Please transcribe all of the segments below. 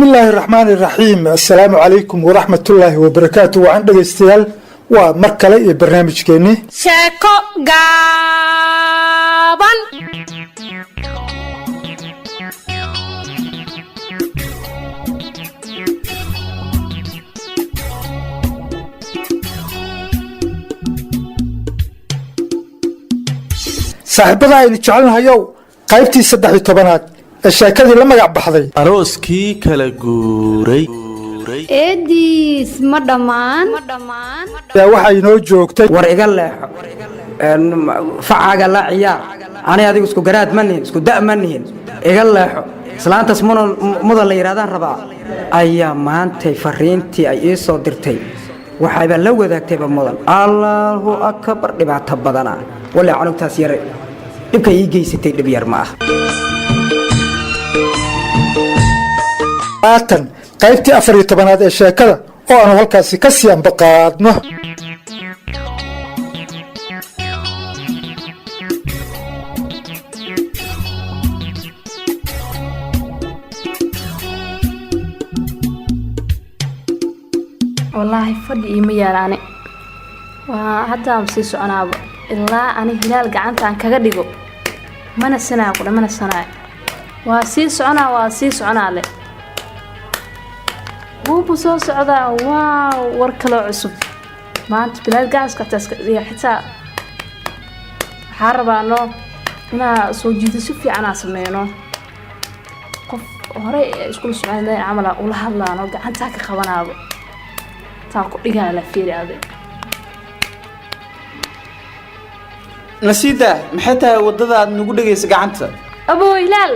بسم الله الرحمن الرحيم السلام عليكم ورحمة الله وبركاته وعن دقيستيال ومركلة برنامج كيني شاكو غابان صاحبنا aynu jecelnahayow qaybtii 13aad ee sheekadii la magac baxday arooskii kala guuray eedis ma dhamaan waxa inoo joogtay war iga leexo facaaga la ciyaar ani adigu isku garaad ma nihin isku da' ma nihin iga leexo islaantaas mudan la yiraahdaan rabaa ayaa maantay fariintii ay ii soo dirtay waxayba la wadaagtayba mudan allahu akbar dhibaato badana wala canugtaas yar dhibka ii geysatay dhib yar ma ah aatan qaybtii 14aad ee sheekada oo aanu halkaasi ka sii ambaqaadno والله فدي ما يراني وحتى مسي سعنابو إلا أنا هلال قعنت عن كذا ديجو ما نسنا ولا ما نسنا واسيس عنا له مو بصوص عذا واو وركلو عصب ما أنت بلاد جاس كتاس حتى حارب عنه أنا سوجيت سفي أنا سمينه قف هراي إسكول سعيد عمله ولا هلا أنا قعنت هاك خوانابو تاكو ديغان لا فيري ادي nasiida maxay tahay wadada aad nagu dhageysa gacanta ابو هلال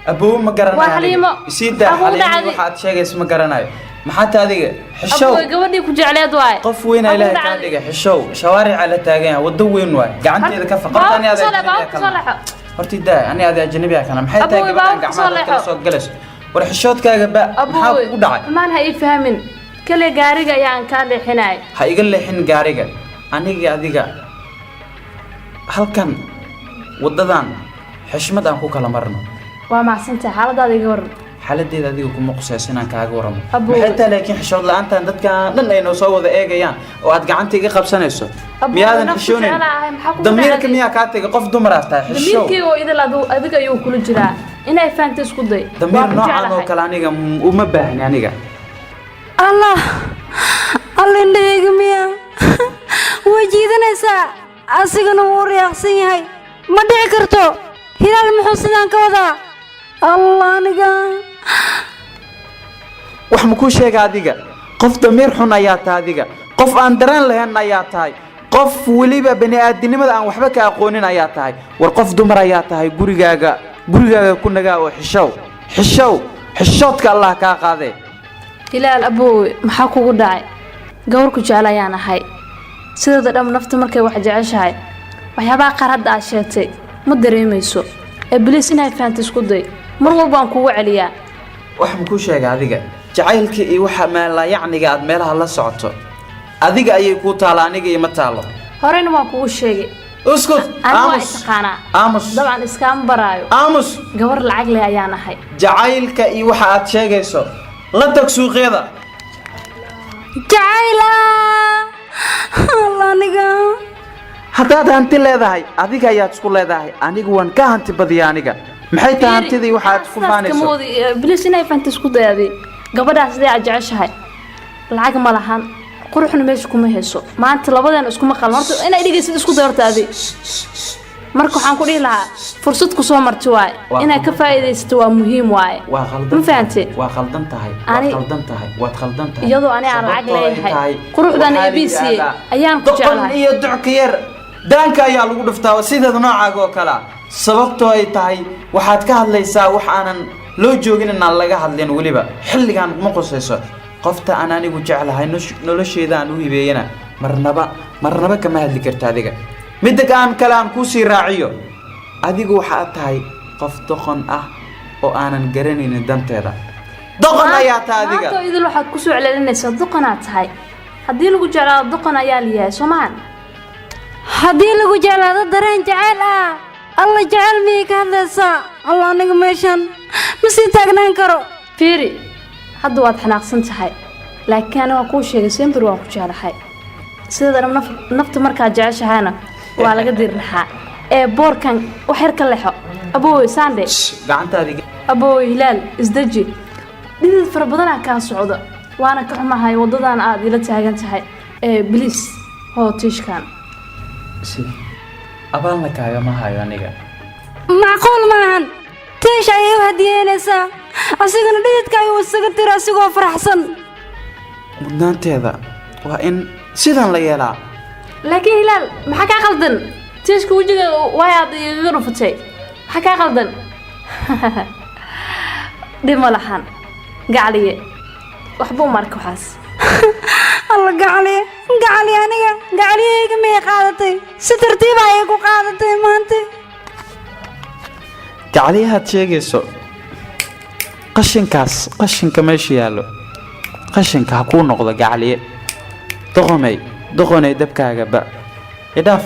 abuu ma garanayo وحليمه nasiida xaliimo waxaad sheegaysa ma garanayo maxaa tahay adiga xishow ابو gabadhii ku jecleed waay qof weyn ilaahay ka dhiga xishow shawaaric ala taagan wado weyn waay gacanteeda ka faqatani aad hortida ani aad ajnabi ah kana maxay tahay gabadhan gacmaha kala soo galayso war xishoodkaaga ba maxaa ku dhacay maan hay fahmin kale gaariga ayaan ka leexinay ha iga leexin gaariga aniga adiga halkan wadadan xishmad aan ku kala marno waa macsanta xaaladaada iga waran xaaladeeda adiga kuma qusaysan aan kaaga waramo maxay tahay laakiin xishood la'aantan dadka dhan ay noo soo wada eegayaan oo aad gacanta iga qabsanayso miyaadan xishoonin damiirka miyaa ka tagay qof dumar ah tahay xishood damiirkii oo idil adiga ayuu kula jiraa inay faanto isku day damiir noocan oo kale aniga uma baahni aniga allah indhahayga miya way jiidanaysaa asigana wuu riyaaqsan yahay ma dhici karto hilaal muxuu sidaan ka wadaa allah aniga wax ma ku sheega adiga qof damiir xun ayaa tahay adiga qof aan dareen lahayn ayaa tahay qof waliba bani aadamnimada aan waxba ka aqoonin ayaa tahay war qof dumar ayaa tahay gurigaaga ku nagaa oo xishoodka allah ka qaade hilaal abuu maxaa kugu dhacay gabarku jeclayaan ahay sidoo dhan nafta markay wax jeceshahay waxyaabaha qaar hadda aad sheegtay ma dareemayso iblis inay faanto isku day mar walba aan kugu celiyaa wax ma ku sheega adiga jacaylka iyo waxa la yacniga aad meelaha la socoto adiga ayay ku taala aniga iyo ma taalo horena waan kugu sheegay uskut aamus dabcan iskaama baraayo aamus gabar lacag leh ayaan ahay jacaylka iyo waxa aad sheegayso la tag suuqyada jacayla allah aniga haddaad hanti leedahay adiga ayaad isku leedahay anigu waan ka hanti badiya aniga maxay tahay hantidii waxaad ku faanayso bilis inay faanto isku dayday gabadhaas sidee aad jeceshahay lacag ma lahan quruxna meesha kuma hayso maanta labadeena iskuma qalmo horta inay dhigaysid isku doortaadi marka waxaan ku dhihi lahaa fursad ku soo marti waay inay ka faa'iideysato waa muhiim waay waa khaldan ma fahanti waa khaldan tahay waad khaldan tahay iyadoo ani aan lacag leeyahay quruxdan ABC ayaan ku jeclahay iyo ducka yar daanka ayaa lagu dhuftaa sideeda noocaaga oo kala sababtoo ay tahay waxaad ka hadlaysaa wax aanan loo joogin inaan laga hadlin waliba xilligan ma qosayso qofta aan anigu jeclahay nolosheeda aan u hibeeyana marnaba kama hadli karta adiga midda aan kale aan ku sii raaciyo adigu waxa tahay qof doqon ah oo aanan garanaynin danteeda doqon ayaa tahay adiga maanta idil waxaad ku soo celinaysaa doqonaad tahay haddii lagu jeclaado doqon ayaa liyahay Soomaan haddii lagu jeclaado dareen jacayl ah الله جعل ميك هذا سا الله نجمشان مسي تاجنان كرو فيري hadda waad xanaaqsan tahay laakiin aniga kuu sheegay sembir waan ku jeclahay sidana nafta markaa jeceshahayna waa laga dirnaxaa ee boorkan wax yar ka leexo abooy saande gacantaadi abooy hilaal isdaji dhidid fara badan kaa socdo waana ka xumahay wadadan aad ila taagan tahay ee bilis hoo tiishkan si abaalna kaaga ma hayo aniga macquul maahan tiish ayay u hadiyeynaysaa asigana dhididka ayuu isaga tira asigoo faraxsan mudnaanteeda waa in sidan la yeelaa laakiin hilaal maxaa kaa qaldan tiishka wajiga waayaad igaga dhufatay maxaa kaa qaldan dhima lahan gacaliye waxbuu marka waxaas alla gacali aniga gacaliyayga may qaadatay si tartiib ayay ku qaadatay maanta gacaliyahaad sheegayso qashinka meesha yaallo qashinka ha kuu noqdo gacaliye doqonay dabkaagaba idhaaf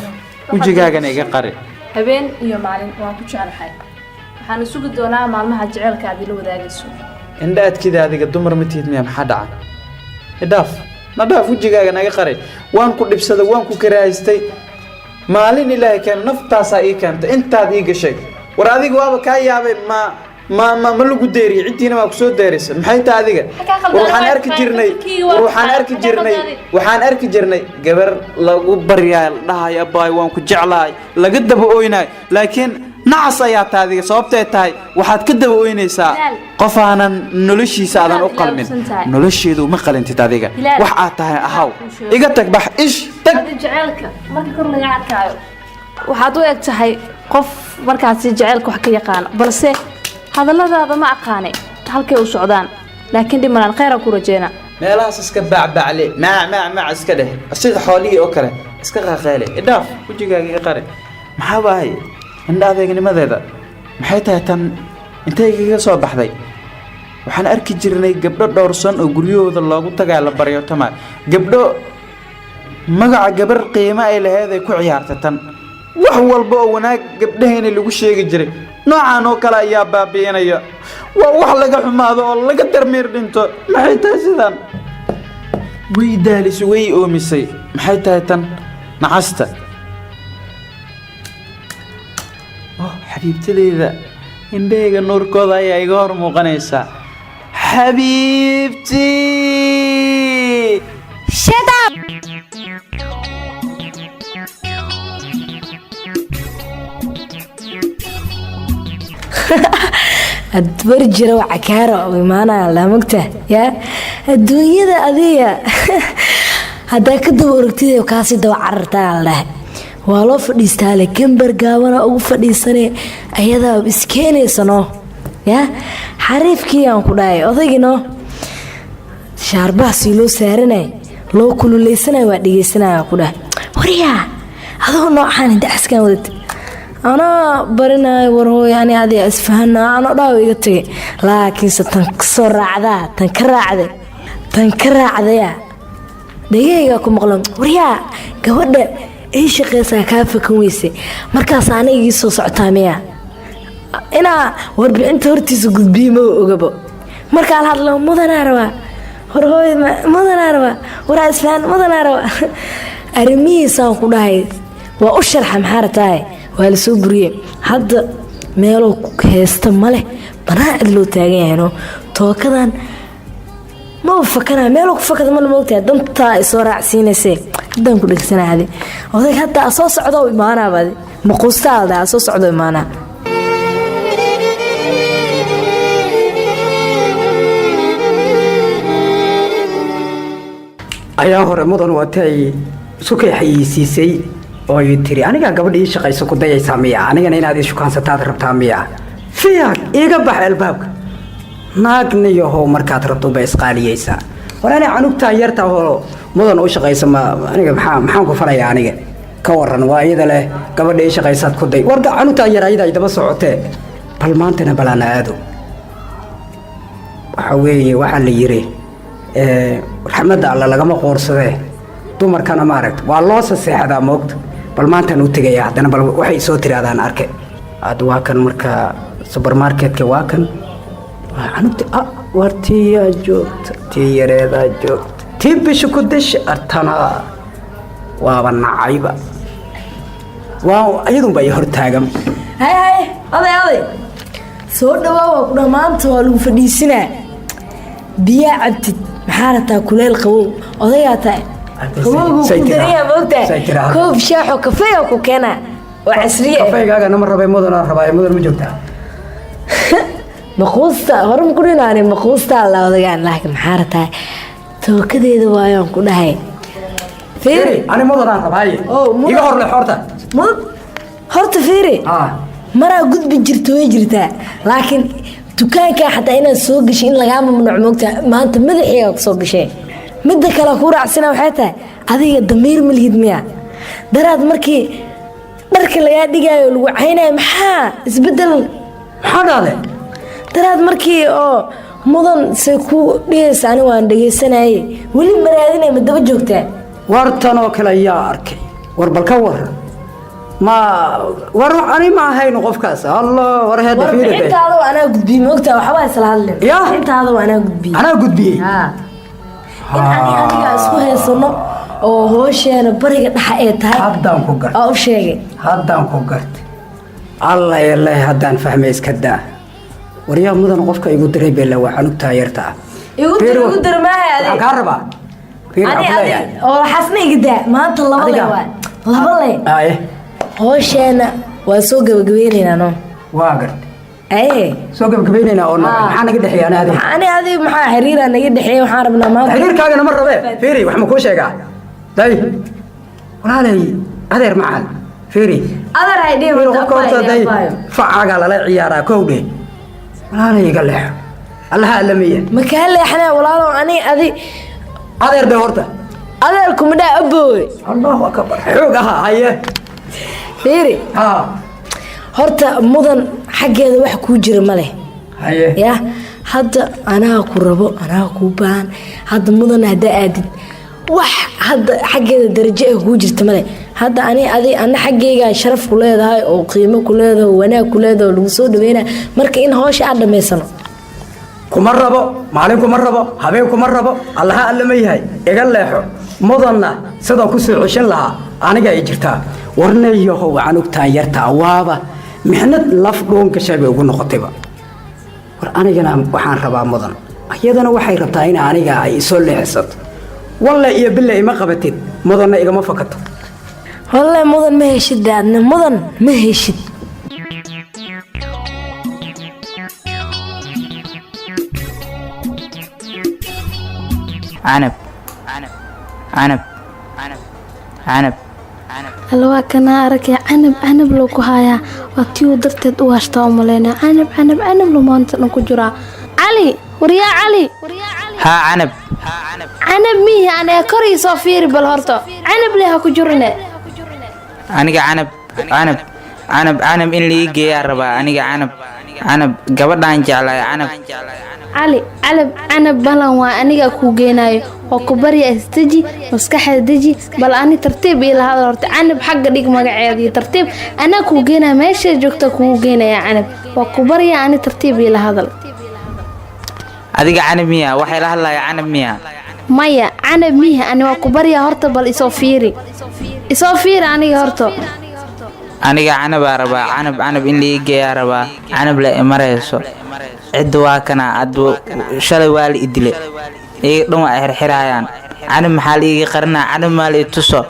wejigaagana iga qari habeen iyo maalin waan ku jeclahay waxaan isugu doonaa maalmaha jaceylka aad ila wadaagayso indhaadkida adiga dumar ma tihid miya maxaa dhaca idhaaf nadhaaf wejigaaga naga qari waan ku dhibsaday waan ku karahaystay maalin ilaahay keeno naftaasaa ii keentay intaad ii gashay war adiga waaba kaa yaabay ma lagu deeriye ciddiina waa ku soo deeraysa maxay tahay adiga waxaan arki jirnay gabar lagu baryaay dhahay abaay waan ku jeclahay laga daba ooynaay laakiin nacas ayaa tahay adiga sababtay tahay waxaad ka daba ooynaysaa qof aanan noloshiisa aadan u qalmin nolosheedu ma qalintid adiga wax aad tahay ahaw iga tag bax ish tag jaceylka marka kor laga arkaayo waxaad u eg tahay qof markaasi jaceylka wax ka yaqaan balse hadalladaada ma aqaanay halkay u socdaan laakiin dhimanaan khayr ku rajeena meelahaas iska bacbacle maac iska dheh sida xoolihii oo kale iska qaqeele idhaaf wejigaaga iga qari maxaa waahay indha adeegnimadeeda maxay tahay tan intay igaga soo baxday waxaan arki jirnay gabdho dhowrsan oo guryahooda loogu tagaa la baryo tama gabdho magaca gabar qiimo ay lahayd ay ku ciyaartay tan wax walba oo wanaag gabdhaheena lagu sheegi jiray noocan oo kale ayaa baabi'inaya waa wax laga xumaado oo laga darmiir dhinto maxay tahay sidan way daalisay way oomisay maxay tahay tan nacasta xabiibtadeyda indhahayga nuurkooda ayaa iga hor muuqanaysaa xabiibtii adbar jira waa cakaara oo imaanaya laamagta yaa adduunyada adiga haddaa ka daba oragtida kaasi daba carartaa la dhahay waa loo fadhiistaale gambar gaabana ugu fadhiisane ayadaa iskeenaysano yaa xariifkii aan ku dhahay odaygino shaarbahaasii loo saaranay loo kululeysanay waa dhegeysanaya ku dhahay waryaa adoo noocaan dacaskaan wadata anaa barinayo warhooy ani adiga isfahana anoo dhaaw iga tagay laakiinse tan kasoo raacdaa tan ka raacdaya dhagayga ku maqlan waryaa gabadha ii shaqeysaa kaa fakan weyse markaas ana igii soo socotaa miya inaa warbixinta hortiisa gudbiye ma ogabo markaa la hadlo mudanaa rabaa warhooy mudanaa rabaa waraa isfahan mudanaa rabaa arrimihiisaan ku dhahay waa u sharxa maxaa ratahay waa la soo buriyey hadda meeloo heesta ma leh banaan cid loo taagan yahayno tookadan ma u fakanaa meeloo ku fakada ma moogtahay dantaa ay soo raacsiinaysee haddaan ku dhegsanahade odayg hadda soo socdo imaanaabadi maquustaalda soo socdo imaanaa ayaa hore mudan watay sukay xayeysiisay oo ay tiri aniga gabadha ii shaqayso ku dayaysaa miya anigana inaad ii shukaansataad rabtaa miya fiyaag iga bax albaabka naagniyahow markaad rabto ba isqaaliyeysaa war ani canugtaa yartaa hoo mudan u shaqaysa ma aniga maxaan ku falayaa aniga ka waran waa iyada leh gabadha ii shaqaysaad ku day war canugtaa yar ayada ay daba socotee bal maantana balaana aado waxa weeye waxaa la yiri raxmadda alla lagama qoorsadee dumarkana maaragt waa loo saseexdaa moogta bal maantaan u tegaya haddana bal waxay soo tiraadaan arke hadda waa kan marka subermarketka waa kan canugta wartiyaa joogta tii yareedaa joogta tii bisha ku dasha artana waaba nacayba waa iyadunba ay hortaagan hay oday soo dhawaa waa ku dhammaanta waa lagu fadhiisinaa biyaa cabtid maxaa rataa kuleel qabow odayaa tahay qabowgu ku dariyaa moogtaa koob shaaxo kafee oo ku keenaa oo casriye kafeegaaga nama rabay mudanaan rabaa mudan ma joogtaa maquusta hore ma ku dhinaanay maquusta la odagaan laakiin maxaa rataa tookadeeda waayaan ku dhahay fiiri ani mudanaan rabaaye iga horle horta mud horta fiiri maraa gudbi jirto way jirtaa laakiin dukaanka xataa inaad soo gashay in lagaa mamnuuc moogtaa maanta madaxiiga kusoo gashee midda kale ku raacsana waxay tahay adiga damiir ma lihid miya daraad markii dharka lagaa dhigaayo lagu caynayo maxaa isbedel maxaa dhahday daraad markii oo mudan se ku dhigaysa ani waan dhegaysanayay weli maraadinay ma daba joogtaa wartan oo kale ayaa arkay war bal ka waran ma war ani ma ahayn qofkaas allah war hada fiirada intaada anaa gudbiyey moogtaa waxba isla hadlin intaada anaa gudbiyey in aniga isku haysano oo hoosheena bariga dhaxa ee tahay haddaan ku gartay oo u sheegay haddaan ku gartay allah ilaahay haddaan fahmay iska daa waryaa mudan qofka igu diray bella waxaan u taayartaa igu dir maahay adiga ka rabaa ani oo xasna igda maanta laba le hooshana waa soo gabagabeynayna no waa gartay soo gabagabeynayna oo maxaa naga dhaxeeyay ani adiga maxaa xiriira naga dhaxeeyay waxaan rabnaa maanta xiriirkaaga nama rabe fiiri wax ma ku sheegaa day walaalay adeer macaan fiiri adeer hay dhib qofka day facaaga la ciyaaraa kowdhe walaalay iga leex allaha alamiya ma ka leexnaa walaalo ani adeer bay horta adeer kuma dhaa abooy allahu akbar xoog aha haye fiiri horta mudan xaggeeda wax kuu jira ma leh haye ya hadda anaa ku rabo anaa kuu baahan hadda mudan haddaa aadid wax hadda xaggeeda darajo ay kuu jirta ma leh hadda ana xaggeygaa sharaf ku leedahay oo qiimo ku leedahay oo wanaag ku leedahay oo lagu soo dhaweynaya marka in hawsha aad dhammaysano kuma rabo maalin kuma rabo habeen kuma rabo allaha allama yahay iga leexo mudanna sidoo ku soo ceshan lahaa aniga ay jirtaa warnayahow waxaan ogtahay yarta waaba mixnad laf dhoon gashay bay ugu noqotayba war anigana waxaan rabaa mudan iyadana waxay rabtaa in aniga ay soo leexsato walla iyo billa ima qabatid mudanna igama fakato wallahi mudan ma heshid daadna mudan ma heshid canab alwaa kana arkay canab loo ku hayaa waa tii darteed u hashtaa u malaynaa canab loo maanta dhan ku jiraa cali waryaa cali haa canab mihi aniga kor ii soo fiiri bal horto canab leh ha ku jirine aniga canab in lii geeyaa rabaa aniga canab gabadhaan jeclaay canab balan waa aniga kuu geenaayo oo ku barya isdeji maskaxda deji bal ani tartiib ii lahada horta canab xagga dhig magaceeda iyo tartiib anaa kuu geenaya meesha joogta kuu geenaya canab waa ku barya ani tartiib ii lahadal adiga canab miya waxay la hadlaya canab miya maya canab mihi ani waa ku barya horta bal isoo fiiri aniga horta aniga canabaa rabaa canab in lii geeyaa rabaa canab la imarayso cidda waa kana adbu shalay waa la idile iyaga dhan waa xirxiraayaan canab maxaa la iiga qarinaa canab maa la i tuso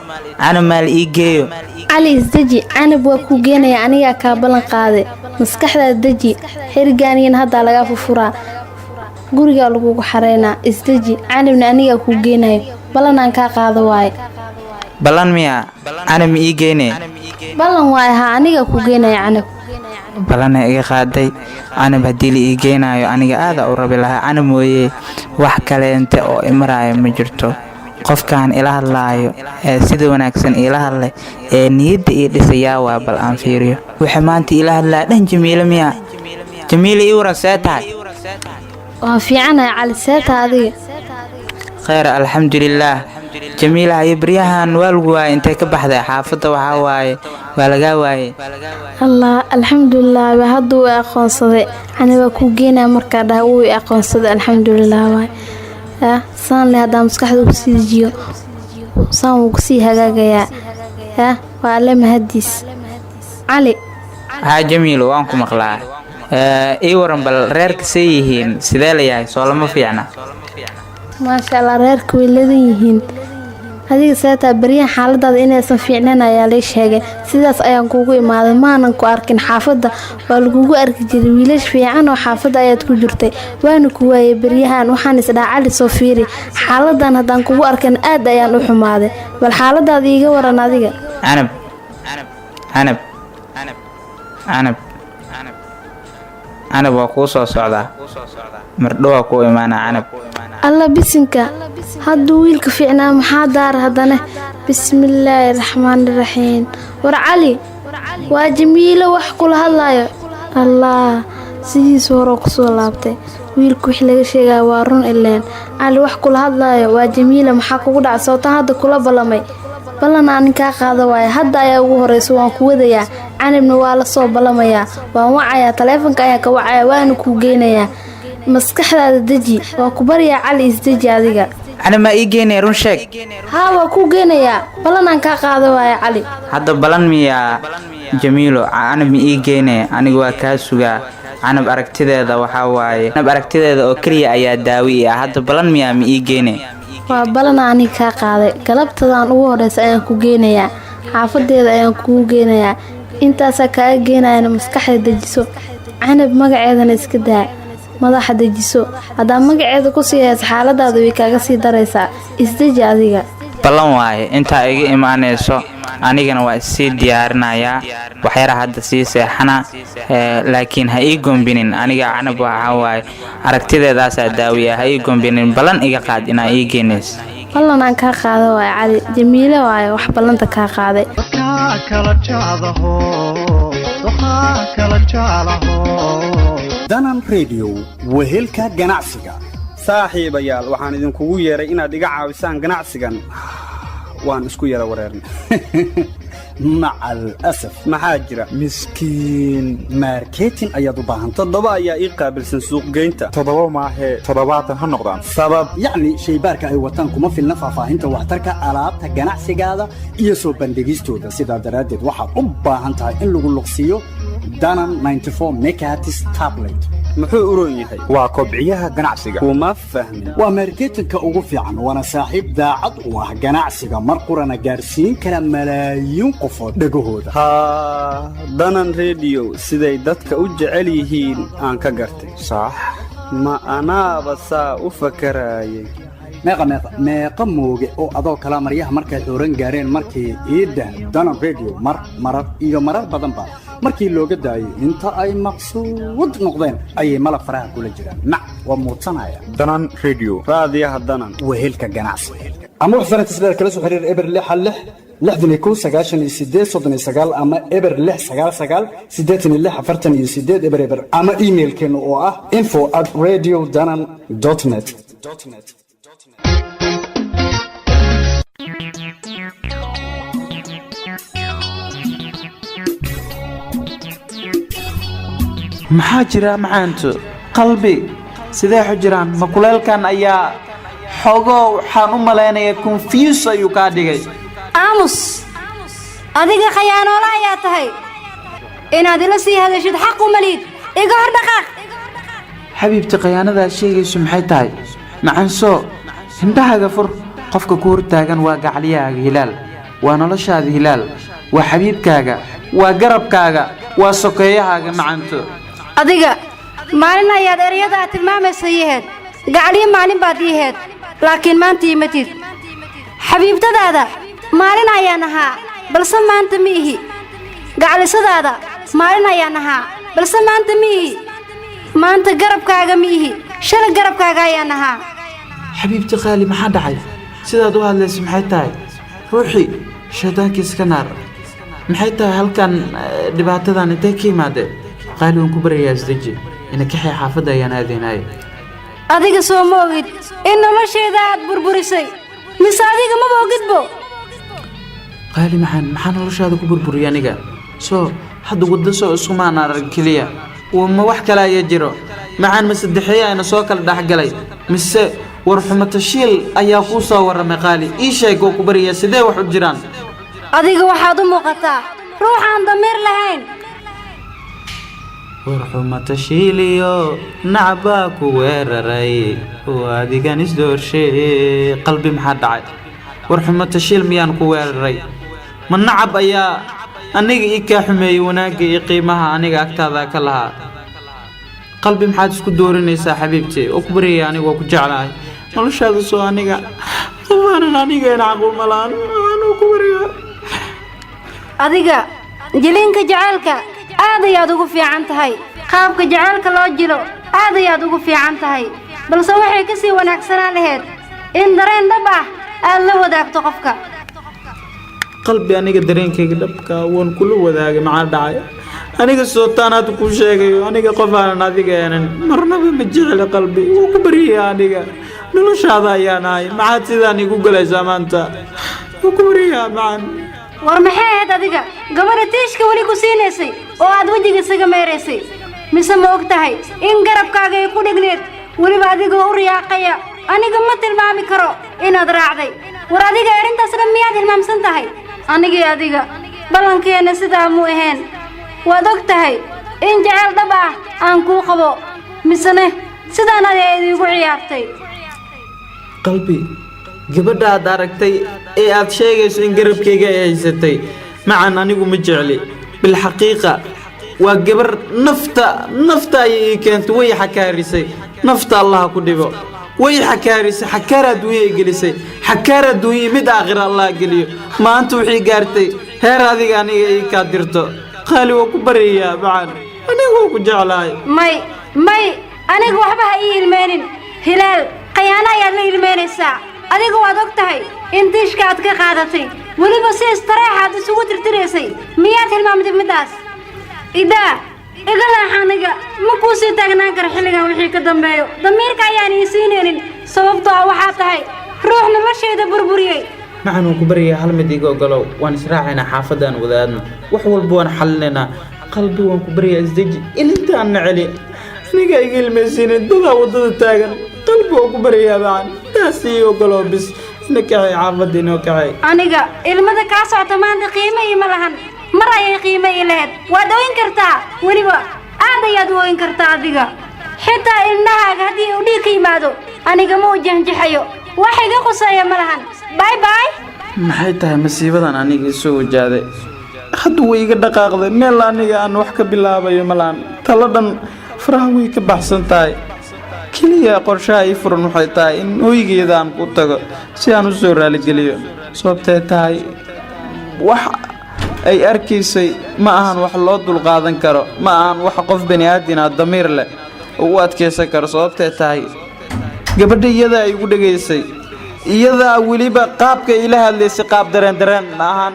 canab maa la ii geeyo cali isdeji canab waa kuu geenaya anigaa kaa ballan qaade maskaxdaa deji xirigaaniyana haddaa lagaa fufuraa gurigaa lagugu xareynaa isdeji canabna anigaa kuu geenayo ballanaan kaa qaado waaye ballan miya canab ma ii geyne ballan waaye haa anigaa kuu geenaya canab balana iga qaaday canab haddii la ii geenaayo aniga aada u rabi lahaa canab mooye wax kaleente oo imaraayo ma jirto qofkaan ila hadlaayo ee sida wanaagsan iila hadlay ee niyadda ii dhisayaa waa bal aan fiiriyo wuxuu maanta iila hadlaa dhan jamiilo miya jamiilo ii waran see tahay waa fiicanahay cali seeta adiga khayr alxamdulilaah jamiila haye baryahan waa lagu waayay intay ka baxday xaafadda waxaa waaye waa lagaa waayey allah alxamdulilah waa hadda uu aqoonsaday aniga ku geenaa markaa dhaha uu aqoonsaday alxamdulilah waay saan le hadaa maskaxda ku sii dejiyo saan wuu kusii hagaagayaa waa alle mahadiis cali haa jamiilo waan ku maqlaa ii waran bal reerka see yihiin sidee la yahay soo lama fiicna maasha allah reerka way ladan yihiin adiga seetaa baryahan xaaladaada inaysan fiicnayn ayaa lay sheegay sidaas ayaan kuugu imaaday maanan ku arkin xaafadda waa lagugu arki jiray wiilash fiican oo xaafadda ayaad ku jirtay waana ku waayay baryahan waxaan isdhaha cali soo fiiri xaaladan haddaan kugu arkan aad ayaan u xumaaday bal xaaladaada iiga waran adiga canab canab canab canab waa kuu soo socdaa mardho waa kuu imaanaa canab alla bisinka hadduu wiilka fiicnaa maxaa daara haddana bismillaahi raxmaani raxiim war cali waa jamiilo wax kula hadlaayo allah sidiisu horoo kusoo laabtay wiilku wix laga sheegaya waa run ileen cali wax kula hadlaayo waa jamiila maxaa kugu dhaca sootan hadda kula ballamay ballan aanin kaa qaada waaya hadda ayaa ugu horeysa waan ku wadayaa canabna waa la soo ballamayaa waan wacayaa taleefonka ayaan ka wacayaa waana kuu geynayaa maskaxdaada deji waa ku baryaa cali isdeji adiga canab maa ii geenaya run sheeg haa waa kuu geynayaa ballan aan kaa qaada waaya cali hadda ballan miyaa jamiilo canab ma ii geenaya aniga waa kaa sugaa canab aragtideeda waxaa waaye canab aragtideeda oo keliya ayaa daawi ah hadda ballan miyaa ma ii geenaya waa ballan aanig kaa qaaday galabtadaan ugu horeysa ayaan ku geynayaa xaafadeeda ayaan kugu geynayaa intaasaa kaaga geenayana maskaxda dejiso canab magaceedana iska daa madaxa dejiso haddaa magaceeda ku sii haysa xaaladaada way kaaga sii daraysaa isdeji adiga ballan waaye intaa iga imaanayso anigana waa issii diyaarinayaa waxyara hadda sii seexana laakiin ha ii gombinin aniga canab waxaa waaye aragtideedaasaa daawiya ha ii gombinin ballan iga qaad inaa ii geenaysa ballan aan kaa qaada waaye cali jamiile waaye wax ballanta kaa qaaday danan radio wehelka ganacsiga saaxiibayaal waxaan idinkugu yeeray inaad iga caawisaan ganacsigan waan isku yara wareernay macal asaf maxaa jira miskiin marketing ayaad u baahan 7 ayaa ii qaabilsan suuqgeynta 7 maahe 7 ha noqdaan sabab yacni shaybaarka ay wataan kuma filna faahfaahinta waxtarka alaabta ganacsigaada iyo soo bandhigistooda sidaa daraaddeed waxaad u baahan tahay in lagu luqsiiyo danan 94 megahertz tablet muxuu u roon yahay waa kobciyaha ganacsiga kuma fahmin waa marketingka ugu fiican waana saaxiib daacad u ah ganacsiga mar qurana gaarsiin kara malaayiin qofood dhagahooda danan radio siday dadka u jecel yihiin aan ka gartay sax ma anaaba saa u fakarayay meeqa mooge oo adoo kala maryaha markay dooran gaareen markii iidda danan radio marar badanba markii looga daayay inta ay maqsuud noqdeen ayay malab faraha kula jiraan mac waa muudsanaya danan radio raadiyaha danan wehelka ganacsi ama wax farantis dheer kala soo xiriir eber 6 ama eber 6 eber ama emailkeenu oo ah info@radiodanan.net maxaa jira macaanto qalbi sidee xujiraan ma kuleelkan ayaa xogo waxaan u malaynayaa confuse ayuu kaa dhigay aamus adiga khayaanoola ayaa tahay inaad ila sii hadashid xaq u maliid iga hor dhaqaaq xabiibti khayaanadaa sheegayso maxay tahay macansoo hindhahaaga fur qofka ku hortaagan waa gacliyahaaga hilaal waa noloshaada hilaal waa xabiibkaaga waa garabkaaga waa sokeeyahaaga macanto adiga maalin ayaad ereyada aad tilmaamaysa yaheed gacaliyo maalin baad yaheed laakiin maanta imatid xabiibtadaada maalin ayaan ahaa balse maanta ma ihi gacalisadaada maalin ayaan ahaa balse maanta ma ihi maanta garabkaaga ma ihi shalay garabkaaga ayaan ahaa xabiibti qaali maxaa dhacay sidaad u hadlaysa maxay tahay ruuxii shaydaankii iska naar maxay tahay halkan dhibaatadan intay ka yimaadeen qaali waan ku baryayaa isdeji ina kaxay xaafadda ayaan aadaynaaye adiga soo ma ogid in nolosheeda aad burburisay mise adiga maba ogidbo qaali maxaa noloshaada ku burburiya aniga soo hadda waddo soo isumaan arag keliya ma wax kale ayaa jiro maxaan ma saddexeeye ayna soo kala dhexgalay mise war xumatashiil ayaa kuu soo warramay qaali ii sheeg oo ku bariya sidee wax u jiraan adiga waxaad u muuqataa ruuxaan damiir lahayn war xumatashiiliyo nacbaa ku weeraray oo adigan isdoorshay qalbi maxaa dhacay war xumatashiil miyaan ku weeraray ma nacab ayaa aniga ii kaa xumeeyey wanaagga iyo qiimaha aniga agtaada ka lahaa qalbi maxaad isku doorinaysaa xabiibtay oo ku bariyay aniga waa ku jeclahay noloshaada soo aniga qofaanan aniga inacaqul malaan waxaan ku bariyaa adiga jilinka jacaylka aad ayaad ugu fiican tahay qaabka jacaylka loo jilo aad ayaad ugu fiican tahay balse waxay ka sii wanaagsanaan lahayd in dareen dhab ah aad la wadaagto qofka qalbi aniga dareenkayga dhabka waan kula wadaagay maxaa dhacay aniga sootaan hadda kuu sheegayo aniga qof aanan adiga aanan marnaba ma jecli qalbi wuu ku baryayaa aniga noloshaada ayaan ahay maxaad sidaan igu galaysaa maanta wuu ku baryayaa macaan war maxay ahayd adiga gabadha tiishka weli ku siinaysay oo aad wejiga isaga meeraysay mise ma og tahay in garabkaaga ay ku dhigneed weliba adigoo u riyaaqaya aniga ma tilmaami karo inaad raacday war adiga arrintaas dhan miyaad hilmaamsan tahay anigii adiga ballankeena sidaa muu ahayn waad og tahay in jacayl dhab ah aan kuu qabo misene sidaan ayaa idiigu ciyaartay qalbi gabadha aad aragtay ee aad sheegayso in garabkayga ay haysatay macan anigu ma jecli bilxaqiiqa waa gabar nafta ayay ii keentay way xakaarisay nafta allaha ku dhibo way xakaarisay xakaar adduunya ay gelisay xakaar adduunya mid aakhira allah geliyo maanta wixii gaartay heer adiga aniga ii kaa dirto qaali waa ku baryayaa macan anigu waa ku jeclahay may aniga waxba ha ii ilmeynin hilaal qayaano ayaad la ilmeynaysaa adiga waad og tahay in diishka aad ka qaadatay weliba si istareexaad isugu tirtiraysay miyaad hilmaamtay middaas idaa iga laax aniga ma kuu sii taagnaan kara xilligan wixii ka dambeeyo damiirka ayaan ii siinaynin sababtoo ah waxaa tahay ruux nolosheeda burburiyey maxaan waan ku baryayaa hal mid iga ogolow waan israacaynaa xaafadaan wadaadno wax walba waan xallinaynaa qalbi waan ku baryayaa isdeji ilintaanna celi aniga iga ilmaysiinin dadaa waddada taagan qalbi waan ku baryayaa macan taas ii ogolow bis ina kacay xaafadda inoo kacay aniga ilmada kaa socota maanta qiimo iima lahan mar ayay qiimo ii lahayd waad ooyin kartaa weliba aad ayaad u ooyin kartaa adiga xitaa ilmahaaga haddii uu dhiig ka yimaado aniga ma u jexjexayo wax iga quseeya ma lahan bay bay maxay tahay masiibadan aniga isoo wajaaday hadda way iga dhaqaaqday meel aniga aan wax ka bilaabayo malaan talo dhan faraha way ka baxsan tahay keliya qorshaha ii furan waxay tahay in hoygeeda aan ku tago si aan u soo raaligeliyo sababtay tahay wax ay arkaysay ma ahan wax loo dulqaadan karo ma ahan wax qof bani aadina damiir leh oo u adkaysan karo sababtay tahay gabadha iyada ay ugu dhageysay iyadaa weliba qaabka ila hadlaysay qaab dareen ahaan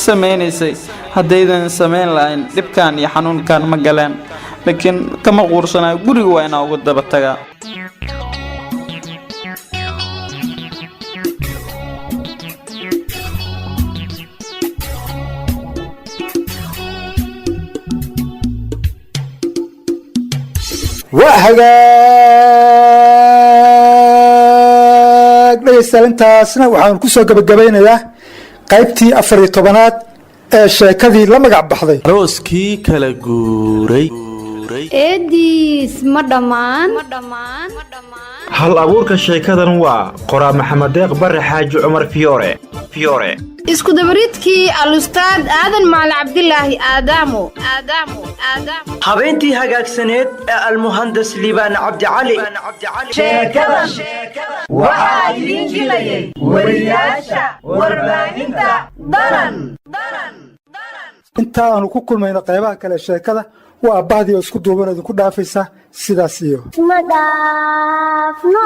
samaynaysay haddaydan samayn lahayn dhibkan iyo xanuunkan ma galeen laakiin kama quursanayo guriga waa inaa uga daba tagaa waa hagaag dhegaystayaal intaasna waxaan ku soo gabagabaynayaa qaybtii 14aad ee sheekadii la magac baxday arooskii kala guuray eediis ma dhammaan hal abuurka sheekadan waa qoraa maxamed deeq bare xaaji cumar fiyoore isku dabaridkii alustaad aadan maal cabdilaahi aadaamo habeentii hagaagsaneed ee almuhandas liibaan cabdicali sheekadan waxaa idiin jilayay wariyaasha warbaahinta danan inta aanu ku kulmayno qaybaha kale sheekada waa bahdii oo isku duuban idinku dhaafaysa sidaas iyo ma dhaafno